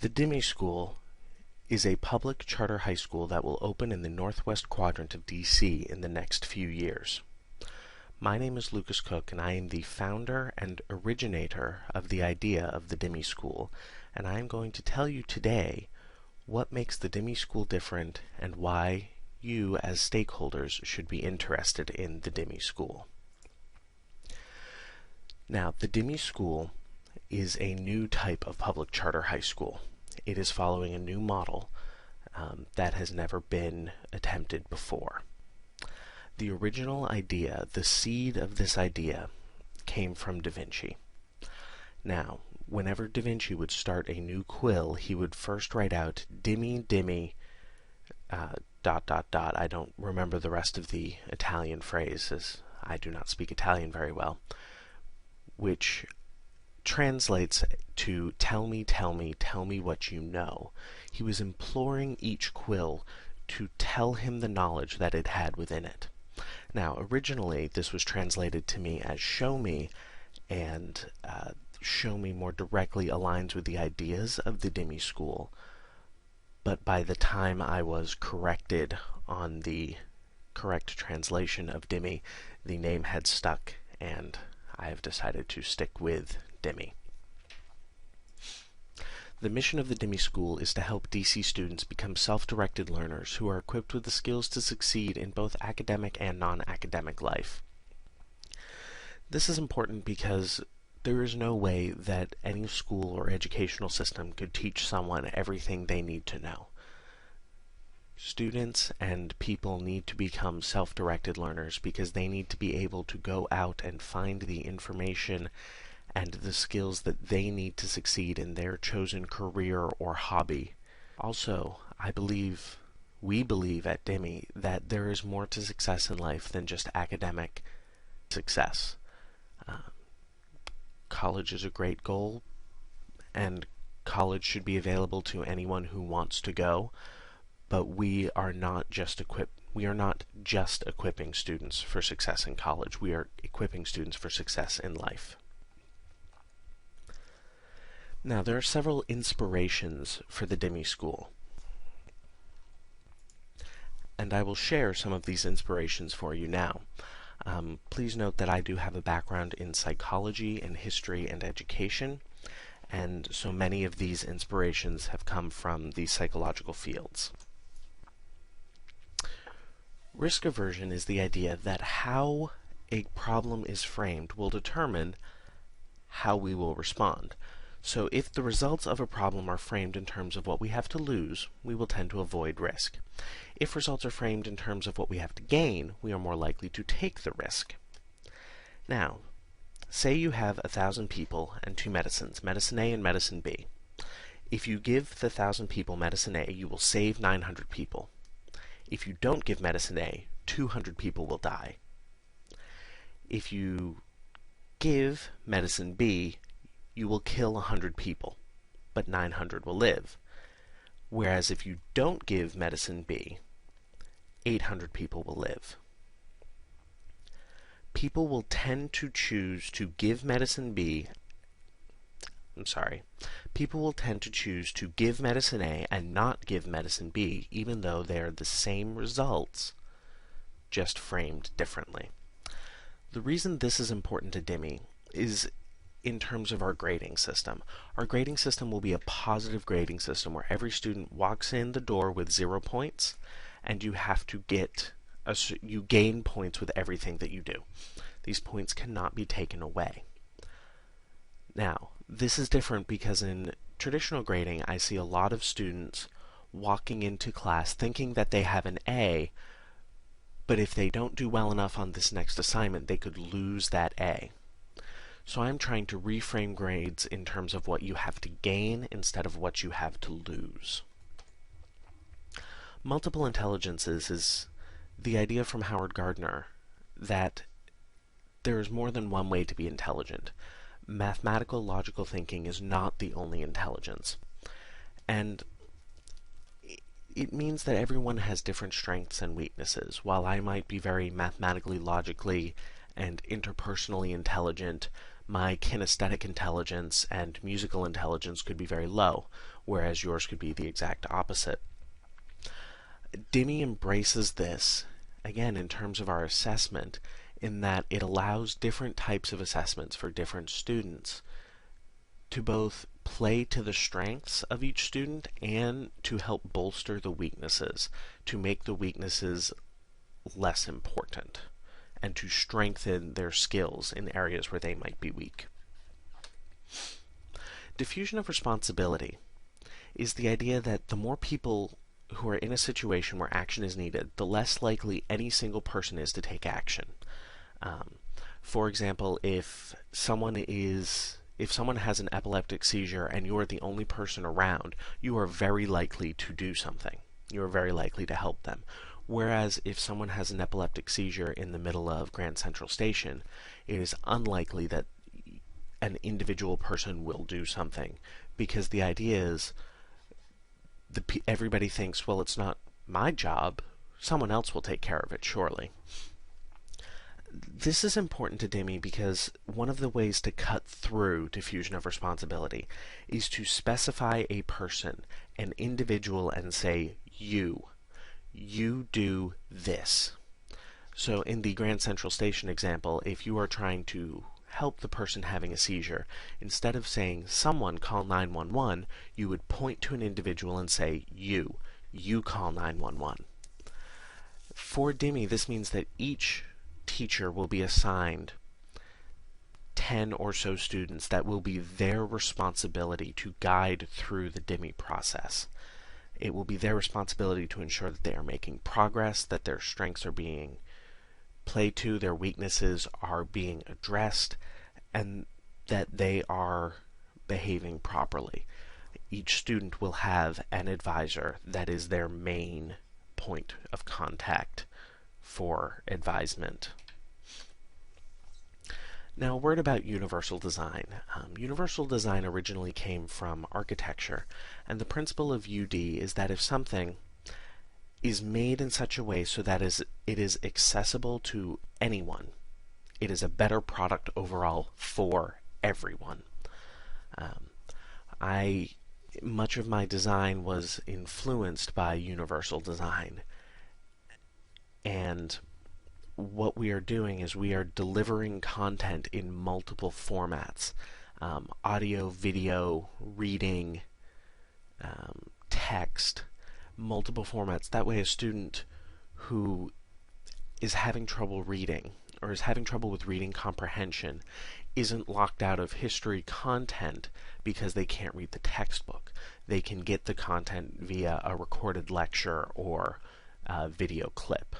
The Dimmi School is a public charter high school that will open in the northwest quadrant of DC in the next few years. My name is Lucas Cook, and I am the founder and originator of the idea of the Dimmi School, and I am going to tell you today what makes the Dimmi School different and why you as stakeholders should be interested in the Dimmi School. Now, the Dimmi School is a new type of public charter high school. It is following a new model that has never been attempted before. The original idea, the seed of this idea, came from Da Vinci. Now, whenever Da Vinci would start a new quill, he would first write out Dimmi, Dimmi, ... I don't remember the rest of the Italian phrase, as I do not speak Italian very well, which translates to tell me, tell me, tell me what you know. He was imploring each quill to tell him the knowledge that it had within it. Now, originally, this was translated to me as show me, and show me more directly aligns with the ideas of the Dimmi School. But by the time I was corrected on the correct translation of Dimmi, the name had stuck, and I have decided to stick with Dimmi. The mission of the Dimmi School is to help DC students become self-directed learners who are equipped with the skills to succeed in both academic and non-academic life. This is important because there is no way that any school or educational system could teach someone everything they need to know. Students and people need to become self-directed learners because they need to be able to go out and find the information and the skills that they need to succeed in their chosen career or hobby. Also, we believe at Dimmi that there is more to success in life than just academic success. College is a great goal, and college should be available to anyone who wants to go, but we are not just equipping students for success in college. We are equipping students for success in life. Now, there are several inspirations for the Dimmi School, and I will share some of these inspirations for you now. Please note that I do have a background in psychology and history and education, and so many of these inspirations have come from the psychological fields. Risk aversion is the idea that how a problem is framed will determine how we will respond. So if the results of a problem are framed in terms of what we have to lose, we will tend to avoid risk. If results are framed in terms of what we have to gain, we are more likely to take the risk. Now, say you have 1,000 people and 2 medicines, medicine A and medicine B. If you give the 1,000 people medicine A, you will save 900 people. If you don't give medicine A, 200 people will die. If you give medicine B, you will kill 100 people, but 900 will live. Whereas if you don't give medicine B, 800 people will live. People will tend to choose to give medicine B. People will tend to choose to give medicine A and not give medicine B, even though they are the same results, just framed differently. The reason this is important to Dimmi is in terms of our grading system. Our grading system will be a positive grading system where every student walks in the door with 0 points, and you have to you gain points with everything that you do. These points cannot be taken away. Now, this is different because in traditional grading, I see a lot of students walking into class thinking that they have an A, but if they don't do well enough on this next assignment, they could lose that A. So I'm trying to reframe grades in terms of what you have to gain instead of what you have to lose. Multiple intelligences is the idea from Howard Gardner that there is more than one way to be intelligent. Mathematical, logical thinking is not the only intelligence. And it means that everyone has different strengths and weaknesses. While I might be very mathematically, logically, and interpersonally intelligent, my kinesthetic intelligence and musical intelligence could be very low, whereas yours could be the exact opposite. Dimmi embraces this, again, in terms of our assessment, in that it allows different types of assessments for different students to both play to the strengths of each student and to help bolster the weaknesses, to make the weaknesses less important, and to strengthen their skills in areas where they might be weak. Diffusion of responsibility is the idea that the more people who are in a situation where action is needed, the less likely any single person is to take action. For example, if someone has an epileptic seizure and you are the only person around, you are very likely to do something. You are very likely to help them. Whereas if someone has an epileptic seizure in the middle of Grand Central Station, it is unlikely that an individual person will do something, because the idea is everybody thinks, well, it's not my job, someone else will take care of it, surely. This is important to Dimmi because one of the ways to cut through diffusion of responsibility is to specify a person, an individual, and say, you do this. So in the Grand Central Station example, if you are trying to help the person having a seizure, instead of saying, someone call 911, you would point to an individual and say, you call 911. For Dimmi, this means that each teacher will be assigned 10 or so students that will be their responsibility to guide through the Dimmi process. It will be their responsibility to ensure that they are making progress, that their strengths are being played to, their weaknesses are being addressed, and that they are behaving properly. Each student will have an advisor that is their main point of contact for advisement. Now, a word about universal design. Universal design originally came from architecture, and the principle of UD is that if something is made in such a way so that it is accessible to anyone, it is a better product overall for everyone. Much of my design was influenced by universal design, and what we are doing is we are delivering content in multiple formats: audio, video, reading, text, multiple formats. That way a student who is having trouble reading or is having trouble with reading comprehension isn't locked out of history content because they can't read the textbook. They can get the content via a recorded lecture or a video clip.